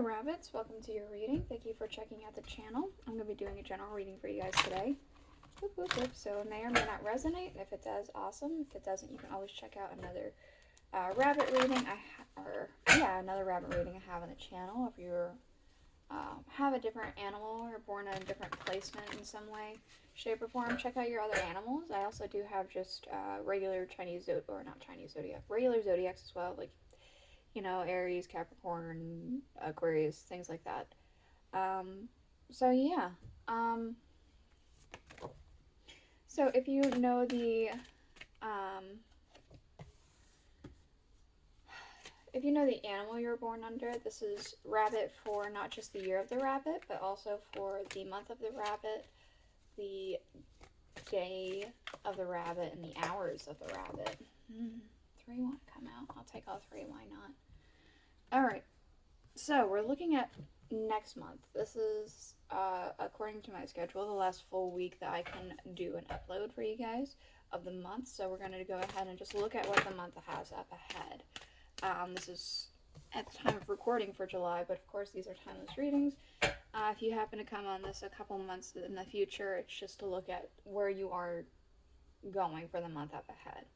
rabbits, welcome to your reading. Thank you for checking out the channel. I'm going to be doing a general reading for you guys today. Whoop, whoop, whoop. So it may or may not resonate. If it does, awesome. If it doesn't, you can always check out another rabbit reading. Another rabbit reading I have on the channel. If you have a different animal or born in a different placement in some way, shape, or form, check out your other animals. I also do have just regular regular zodiacs as well, like, you know, Aries, Capricorn, Aquarius, things like that. So if you know the animal you were born under, this is rabbit for not just the year of the rabbit, but also for the month of the rabbit, the day of the rabbit, and the hours of the rabbit. 3 want to come out. I'll take all 3, why not? Alright, so we're looking at next month. This is, according to my schedule, the last full week that I can do an upload for you guys of the month. So we're going to go ahead and just look at what the month has up ahead. This is at the time of recording for July, but of course these are timeless readings. If you happen to come on this a couple months in the future, it's just to look at where you are going for the month up ahead.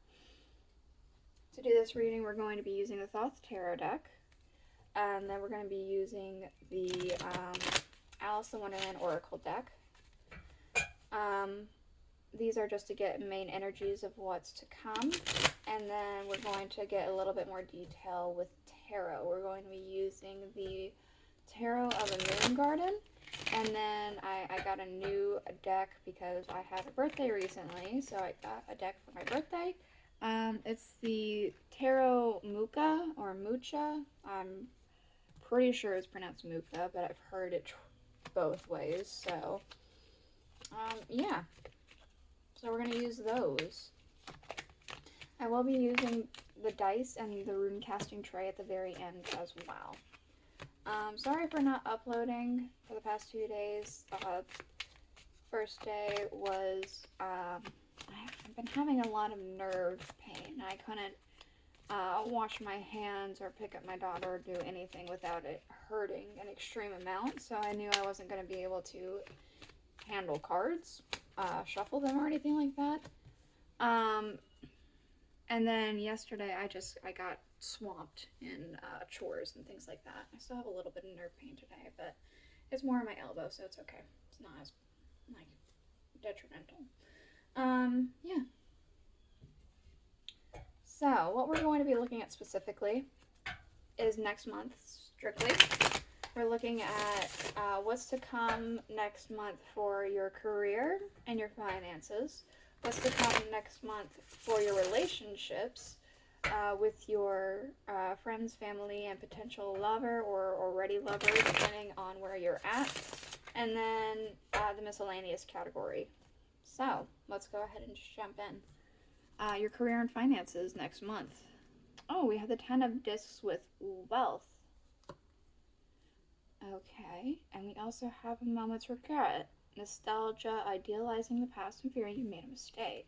To do this reading, we're going to be using the Thoth Tarot deck. And then we're going to be using the Aleister Wonderland Oracle deck. These are just to get main energies of what's to come. And then we're going to get a little bit more detail with tarot. We're going to be using the Tarot of the Moon Garden. And then I got a new deck because I had a birthday recently. So I got a deck for my birthday. It's the Tarot Mucha or Mucha. I'm pretty sure it's pronounced Mucha, but I've heard it both ways. So, yeah. So we're going to use those. I will be using the dice and the rune casting tray at the very end as well. Sorry for not uploading for the past 2 days. First day was, I've been having a lot of nerve pain. I couldn't wash my hands or pick up my daughter or do anything without it hurting an extreme amount. So I knew I wasn't going to be able to handle cards, shuffle them or anything like that. And then yesterday I got swamped in chores and things like that. I still have a little bit of nerve pain today, but it's more in my elbow, so it's okay. It's not as, like, detrimental. Yeah. So, what we're going to be looking at specifically is next month, strictly. We're looking at what's to come next month for your career and your finances. What's to come next month for your relationships with your friends, family, and potential lover or already lover, depending on where you're at. And then the miscellaneous category. So, let's go ahead and just jump in. Your career and finances next month. Oh, we have the 10 of Discs with wealth. Okay, and we also have a moment's regret. Nostalgia, idealizing the past, and fearing you made a mistake.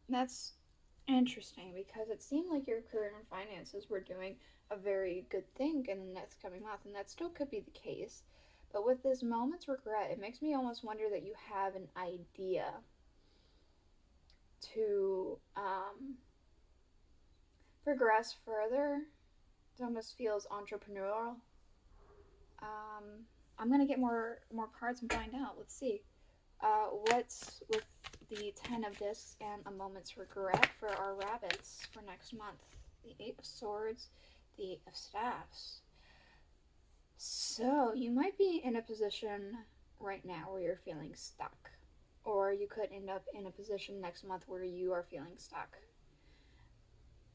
That's interesting because it seemed like your career and finances were doing a very good thing in the next coming month, and that still could be the case. But with this moment's regret, it makes me almost wonder that you have an idea to progress further. It almost feels entrepreneurial. I'm gonna get more cards and find out. Let's see. What's with the 10 of Discs and a moment's regret for our rabbits for next month? The 8 of Swords, the 8 of Staffs. So you might be in a position right now where you're feeling stuck. Or you could end up in a position next month where you are feeling stuck.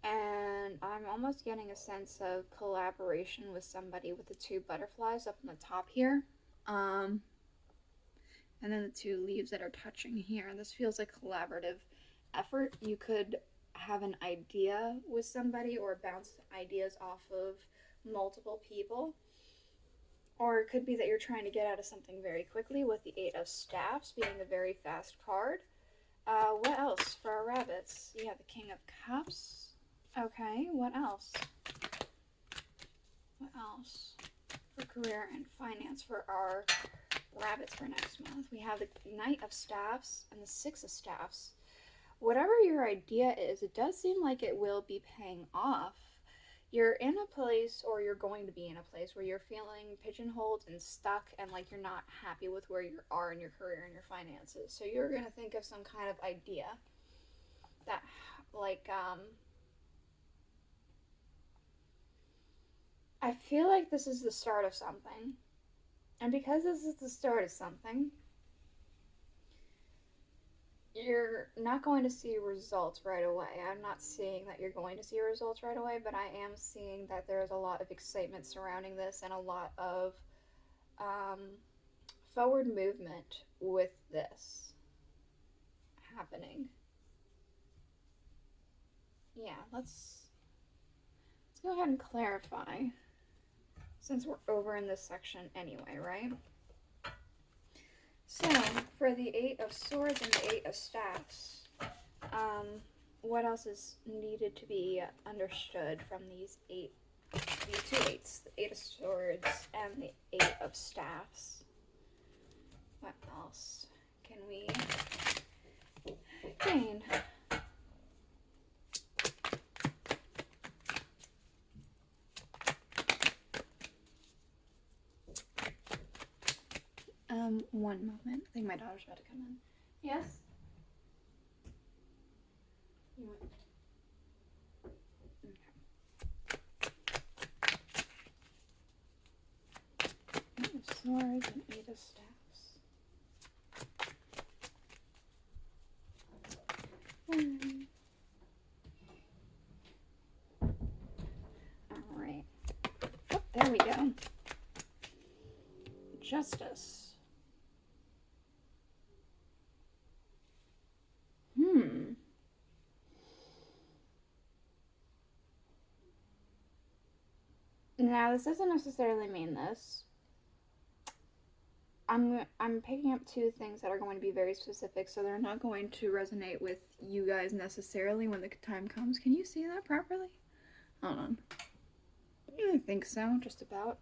And I'm almost getting a sense of collaboration with somebody with the 2 butterflies up on the top here. And then the 2 leaves that are touching here. This feels like collaborative effort. You could have an idea with somebody or bounce ideas off of multiple people. Or it could be that you're trying to get out of something very quickly with the 8 of Staffs being a very fast card. What else for our rabbits? You have the King of Cups. Okay, what else? else for career and finance for our rabbits for next month? We have the Knight of Staffs and the Six of Staffs. Whatever your idea is, it does seem like it will be paying off. You're in a place, or you're going to be in a place, where you're feeling pigeonholed and stuck, and like you're not happy with where you are in your career and your finances. So you're going to think of some kind of idea that, like, I feel like this is the start of something. And because this is the start of something, you're not going to see results right away. I'm not seeing that you're going to see results right away, but I am seeing that there's a lot of excitement surrounding this and a lot of forward movement with this happening. Yeah, let's go ahead and clarify, since we're over in this section anyway, right? So, for the Eight of Swords and the Eight of Staffs, what else is needed to be understood from these two eights, the Eight of Swords and the Eight of Staffs? What else can we gain? One moment. I think my daughter's about to come in. Yes? You want... Okay. Eight of Swords and Eight of Staffs. Alright. Oh, there we go. Justice. Now, this doesn't necessarily mean this. I'm picking up two things that are going to be very specific, so they're not going to resonate with you guys necessarily when the time comes. Can you see that properly? Hold on. I think so, just about.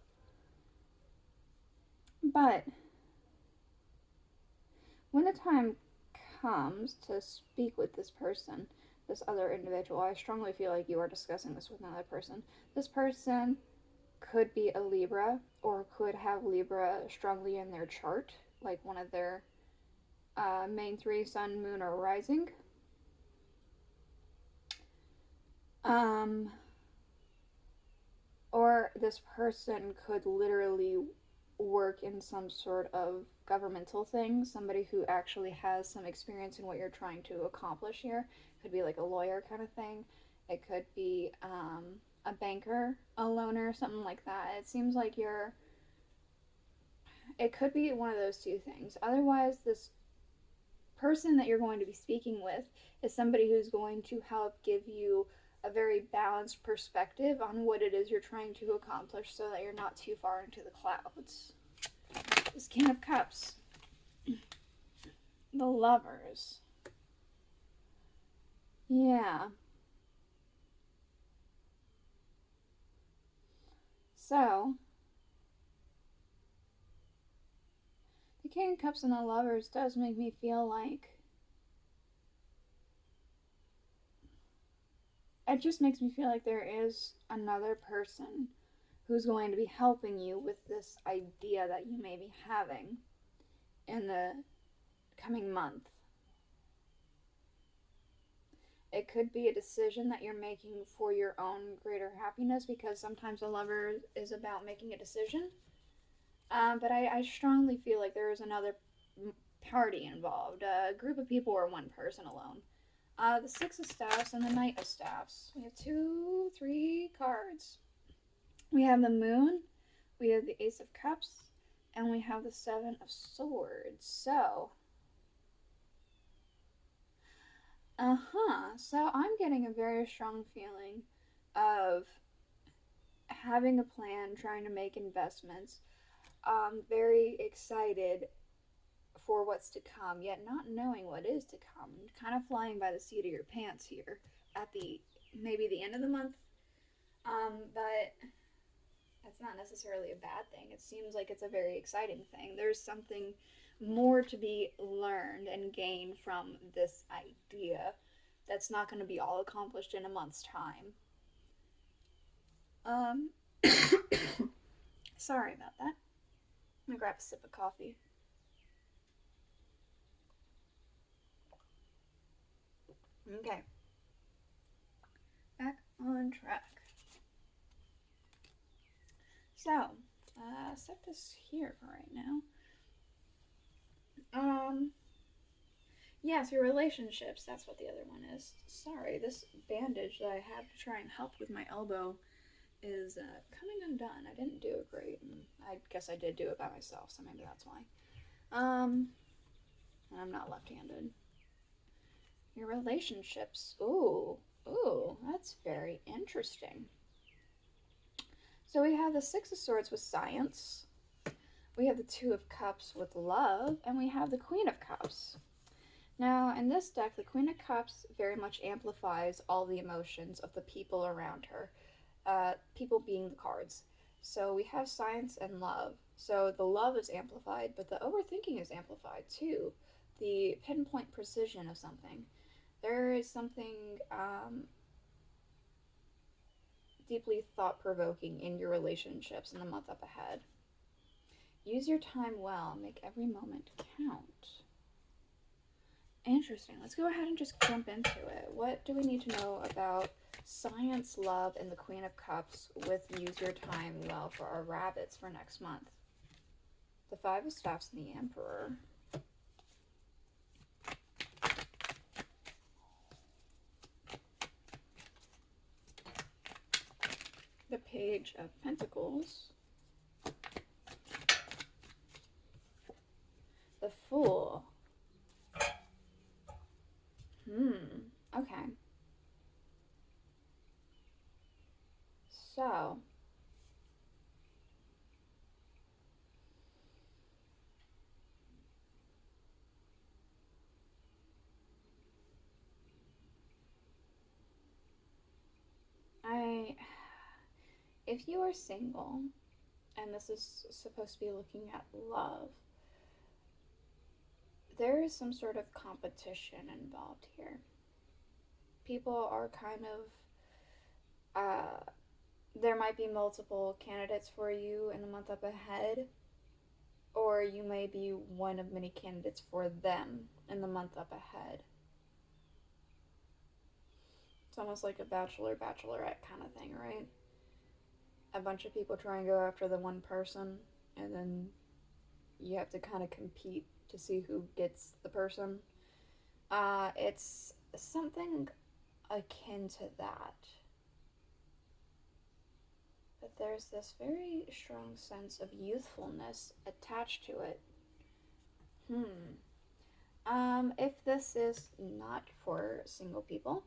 But when the time comes to speak with this person, this other individual, I strongly feel like you are discussing this with another person. This person could be a Libra, or could have Libra strongly in their chart, like one of their main three, sun, moon, or rising. Or this person could literally work in some sort of governmental thing, somebody who actually has some experience in what you're trying to accomplish here. Could be like a lawyer kind of thing. It could be a banker, a loner, something like that. It seems like it could be one of those two things. Otherwise, this person that you're going to be speaking with is somebody who's going to help give you a very balanced perspective on what it is you're trying to accomplish, so that you're not too far into the clouds. This King of Cups. The Lovers. Yeah. So, the King of Cups and the Lovers does make me feel like... It just makes me feel like there is another person who's going to be helping you with this idea that you may be having in the coming month. It could be a decision that you're making for your own greater happiness, because sometimes a lover is about making a decision. But I strongly feel like there is another party involved, a group of people, or one person alone. The Six of Staffs and the Knight of Staffs. We have 3 cards. We have the Moon, we have the Ace of Cups, and we have the Seven of Swords. So, so I'm getting a very strong feeling of having a plan, trying to make investments, very excited for what's to come, yet not knowing what is to come. Kind of flying by the seat of your pants here at maybe the end of the month. But that's not necessarily a bad thing. It seems like it's a very exciting thing. There's something more to be learned and gained from this idea that's not going to be all accomplished in a month's time. Um, sorry about that. I'm gonna grab a sip of coffee. Okay, back on track. So, set this here for right now. Yes, your relationships. That's what the other one is. Sorry, this bandage that I have to try and help with my elbow is coming undone. I didn't do it great, and I guess I did do it by myself, so maybe that's why. And I'm not left-handed. Your relationships. Ooh, that's very interesting. So we have the Six of Swords with science. We have the Two of Cups with love, and we have the Queen of Cups. Now, in this deck, the Queen of Cups very much amplifies all the emotions of the people around her. People being the cards. So we have science and love. So the love is amplified, but the overthinking is amplified too. The pinpoint precision of something. There is something deeply thought-provoking in your relationships in the month up ahead. Use your time well. Make every moment count. Interesting. Let's go ahead and just jump into it. What do we need to know about science, love, and the Queen of Cups with use your time well for our rabbits for next month? The Five of Staffs and the Emperor. The Page of Pentacles. The Fool. Okay. So, if you are single, and this is supposed to be looking at love, there is some sort of competition involved here. People are kind of, there might be multiple candidates for you in the month up ahead, or you may be one of many candidates for them in the month up ahead. It's almost like a bachelor-bachelorette kind of thing, right? A bunch of people try and go after the one person, and then you have to kind of compete to see who gets the person. It's something akin to that. But there's this very strong sense of youthfulness attached to it. If this is not for single people,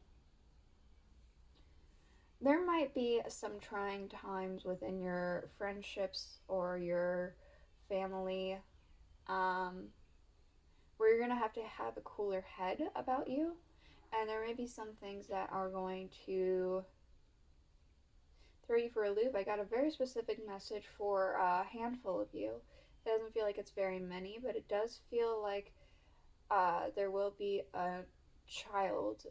there might be some trying times within your friendships or your family, where you're going to have a cooler head about you, and there may be some things that are going to throw you for a loop. I got a very specific message for a handful of you. It doesn't feel like it's very many, but it does feel like there will be a child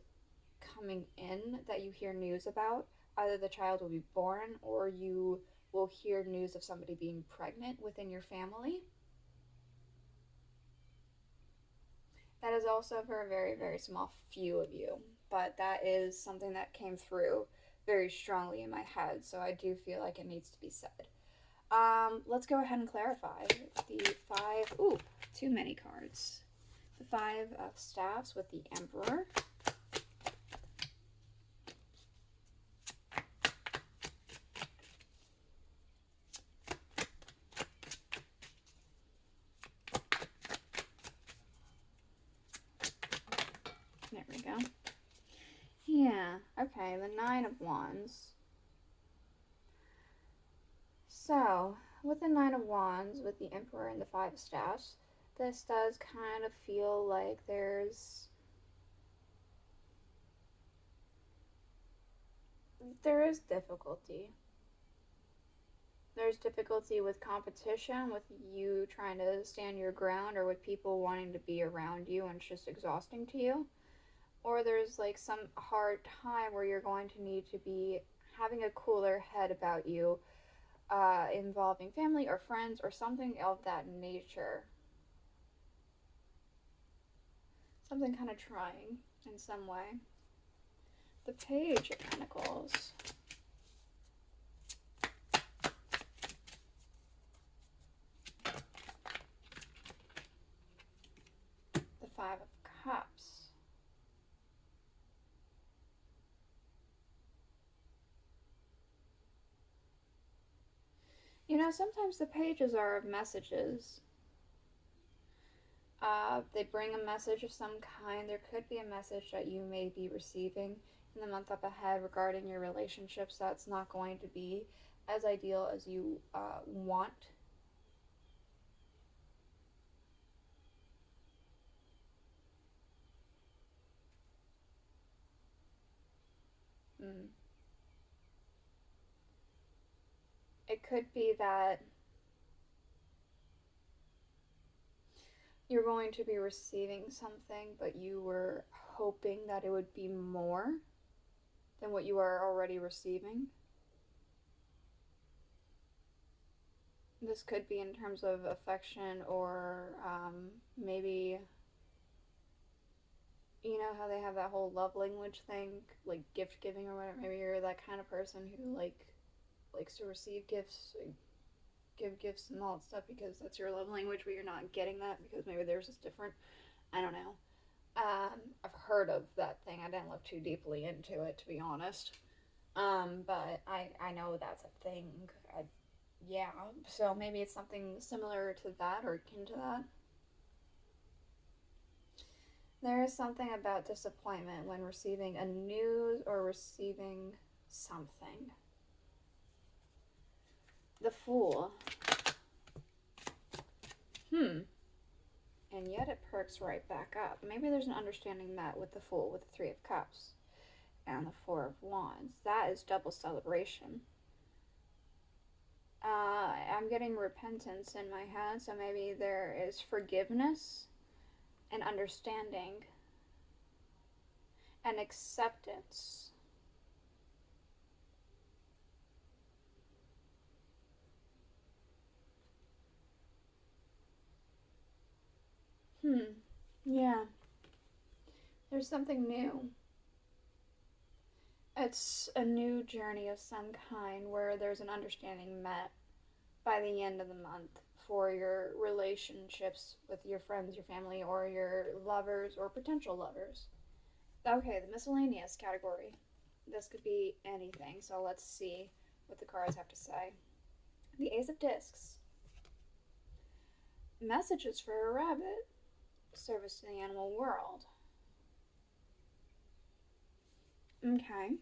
coming in that you hear news about. Either the child will be born, or you will hear news of somebody being pregnant within your family. That is also for a very, very small few of you, but that is something that came through very strongly in my head, so I do feel like it needs to be said. Let's go ahead and clarify. The five, too many cards. The Five of Staffs with the Emperor. There we go. Yeah, okay, the Nine of Wands. So, with the Nine of Wands, with the Emperor and the Five of Staffs, this does kind of feel like there is difficulty. there's difficulty with competition, with you trying to stand your ground, or with people wanting to be around you and it's just exhausting to you. Or there's like some hard time where you're going to need to be having a cooler head about you, involving family or friends or something of that nature. Something kind of trying in some way. The Page of Pentacles. The Five of Cups. You know, sometimes the pages are messages. They bring a message of some kind. There could be a message that you may be receiving in the month up ahead regarding your relationships that's not going to be as ideal as you want. Mm. It could be that you're going to be receiving something, but you were hoping that it would be more than what you are already receiving. This could be in terms of affection, or maybe, you know how they have that whole love language thing, like gift giving or whatever. Maybe you're that kind of person who likes to receive gifts, give gifts and all that stuff because that's your love language, but you're not getting that because maybe theirs is different. I don't know. I've heard of that thing. I didn't look too deeply into it, to be honest. But I know that's a thing. Yeah, so maybe it's something similar to that or akin to that. There is something about disappointment when receiving a news or receiving something. The Fool. And yet it perks right back up. Maybe there's an understanding met with the Fool, with the Three of Cups and the Four of Wands. That is double celebration. I'm getting repentance in my head, so maybe there is forgiveness and understanding and acceptance. Yeah. There's something new. It's a new journey of some kind where there's an understanding met by the end of the month for your relationships with your friends, your family, or your lovers or potential lovers. Okay, the miscellaneous category. This could be anything, so let's see what the cards have to say. The Ace of Discs. Messages for a rabbit. Service to the animal world. Okay.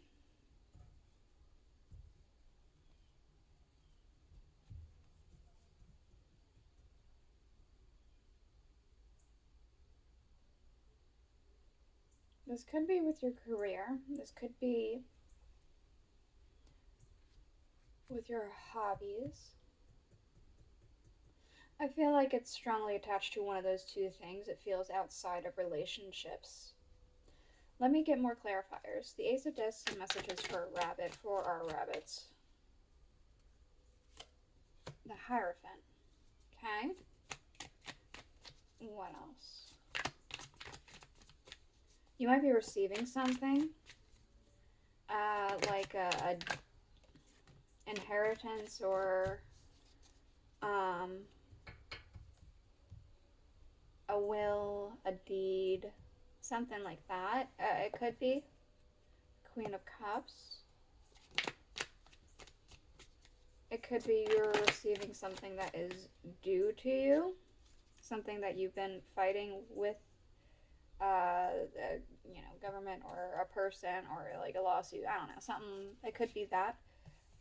This could be with your career. This could be with your hobbies. I feel like it's strongly attached to one of those two things. It feels outside of relationships. Let me get more clarifiers. The Ace of Discs and messages for a rabbit, for our rabbits. The Hierophant. Okay. What else? You might be receiving something, like a inheritance or a will, a deed, something like that. It could be Queen of Cups. It could be you're receiving something that is due to you, something that you've been fighting with, government or a person or like a lawsuit. I don't know, something. It could be that.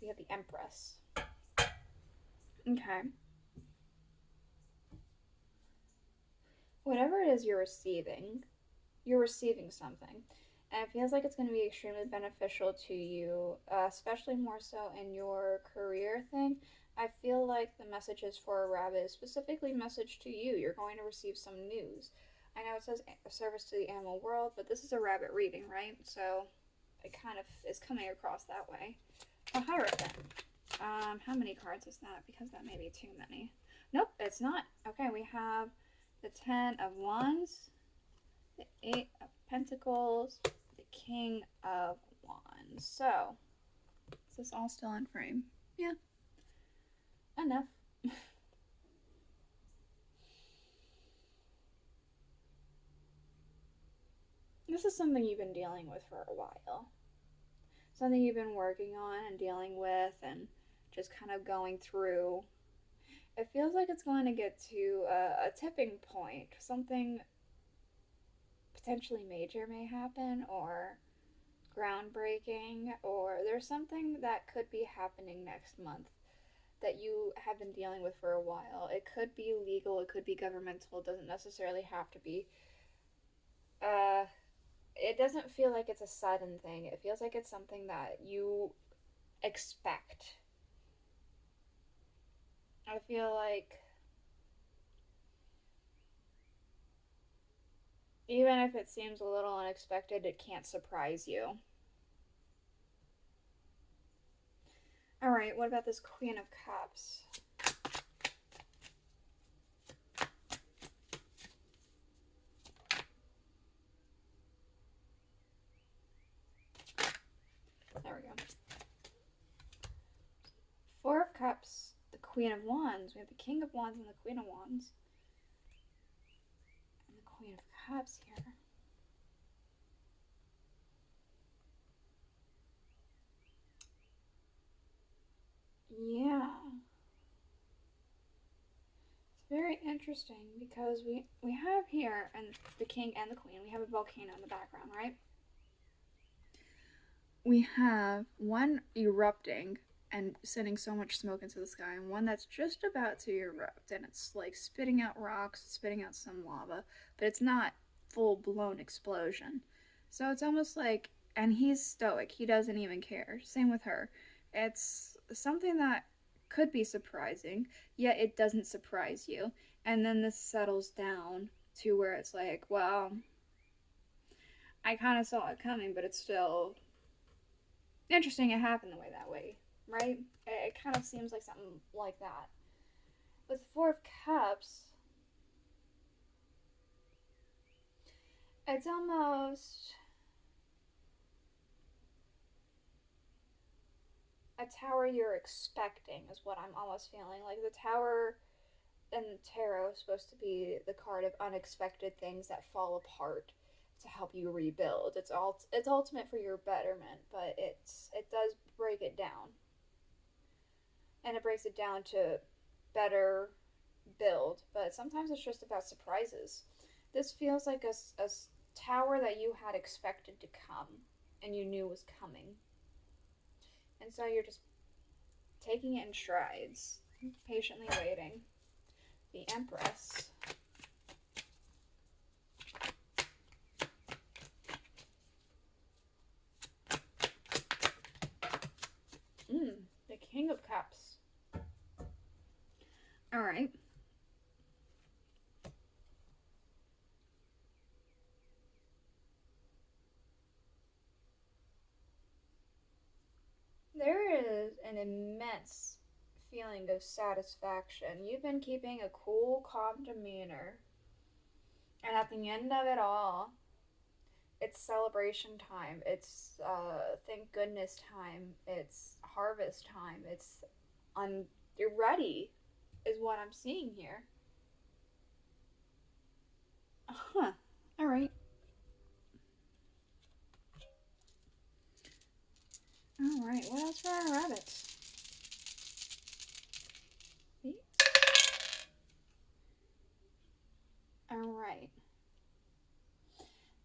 We have the Empress. Okay. Whatever it is you're receiving something. And it feels like it's going to be extremely beneficial to you, especially more so in your career thing. I feel like the messages for a rabbit is specifically message to you. You're going to receive some news. I know it says service to the animal world, but this is a rabbit reading, right? So it kind of is coming across that way. A Hierophant. How many cards is that? Because that may be too many. Nope, it's not. Okay, we have the 10 of Wands, the 8 of Pentacles, the King of Wands. So, is this all still in frame? Yeah. Enough. This is something you've been dealing with for a while. Something you've been working on and dealing with and just kind of going through. It feels like it's going to get to a tipping point. Something potentially major may happen, or groundbreaking, or there's something that could be happening next month that you have been dealing with for a while. It could be legal, it could be governmental, it doesn't necessarily have to be. It doesn't feel like it's a sudden thing. It feels like it's something that you expect. I feel like even if it seems a little unexpected, it can't surprise you. Alright, what about this Queen of Cups? There we go. Four of Cups, the Queen of Wands. We have the King of Wands and the Queen of Wands. And the Queen of Cups here. Yeah. It's very interesting because we have here, and the King and the Queen, we have a volcano in the background, right? We have one erupting and sending so much smoke into the sky, and one that's just about to erupt, and it's like spitting out rocks, spitting out some lava, but it's not full-blown explosion. So it's almost like, and he's stoic, he doesn't even care. Same with her. It's something that could be surprising, yet it doesn't surprise you. And then this settles down to where it's like, well, I kind of saw it coming, but it's still interesting it happened that way, right? It kind of seems like something like that. With the Four of Cups, it's almost a tower you're expecting is what I'm almost feeling. Like the tower in tarot is supposed to be the card of unexpected things that fall apart to help you rebuild. It's ultimate for your betterment, but it does break it down. And it breaks it down to better build, but sometimes it's just about surprises. This feels like a tower that you had expected to come and you knew was coming. And so you're just taking it in strides, patiently waiting. The Empress. The King of Cups. Alright. There is an immense feeling of satisfaction. You've been keeping a cool, calm demeanor. And at the end of it all, it's celebration time. It's thank goodness time. It's harvest time. It's you're ready, is what I'm seeing here. Huh. All right. All right. What else for our rabbits? All right.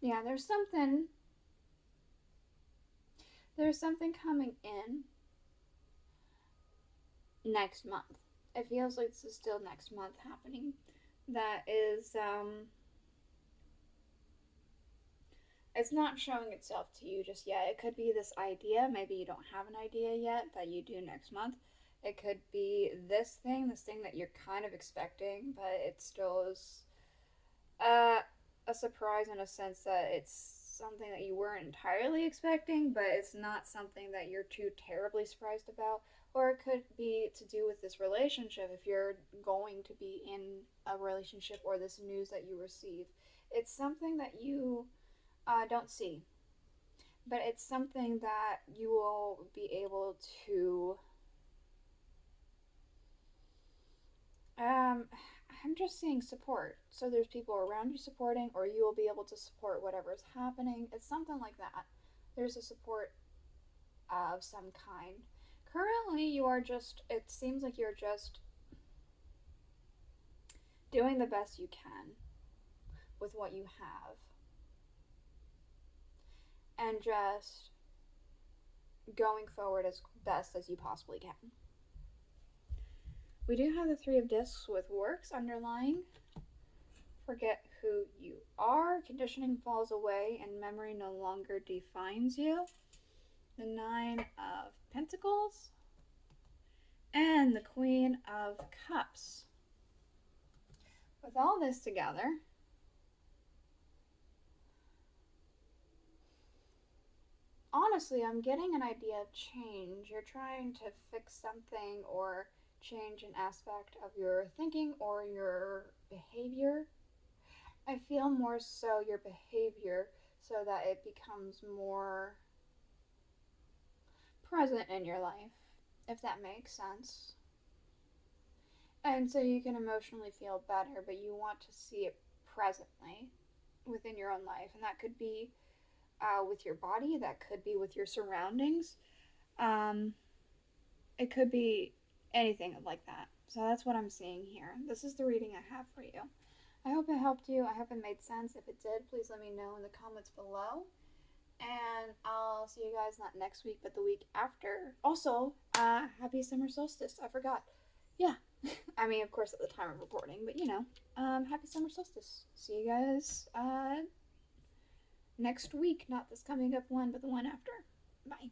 Yeah, there's something coming in next month. It feels like this is still next month happening. That is it's not showing itself to you just yet. It could be this idea, maybe you don't have an idea yet, that you do next month. It could be this thing that you're kind of expecting, but it still is uh, a surprise in a sense that it's something that you weren't entirely expecting, but it's not something that you're too terribly surprised about. Or it could be to do with this relationship if you're going to be in a relationship or this news that you receive. It's something that you don't see, but it's something that you will be able to. Um, I'm just seeing support. So there's people around you supporting, or you will be able to support whatever's happening. It's something like that. There's a support of some kind. Currently, you are just, it seems like you're just doing the best you can with what you have and just going forward as best as you possibly can. We do have the Three of Discs with works underlying. Forget who you are. Conditioning falls away and memory no longer defines you. The Nine of Pentacles. And the Queen of Cups. With all this together, honestly, I'm getting an idea of change. You're trying to fix something or change an aspect of your thinking or your behavior. I feel more so your behavior so that it becomes more present in your life, if that makes sense. And so you can emotionally feel better, but you want to see it presently within your own life. And that could be with your body, that could be with your surroundings. Um, it could be anything like that. So that's what I'm seeing here. This is the reading I have for you. I hope it helped you. I hope it made sense. If it did, please let me know in the comments below. And I'll see you guys not next week, but the week after. Also, happy summer solstice. I forgot. Yeah. I mean, of course, at the time of recording, but you know, happy summer solstice. See you guys next week. Not this coming up one, but the one after. Bye.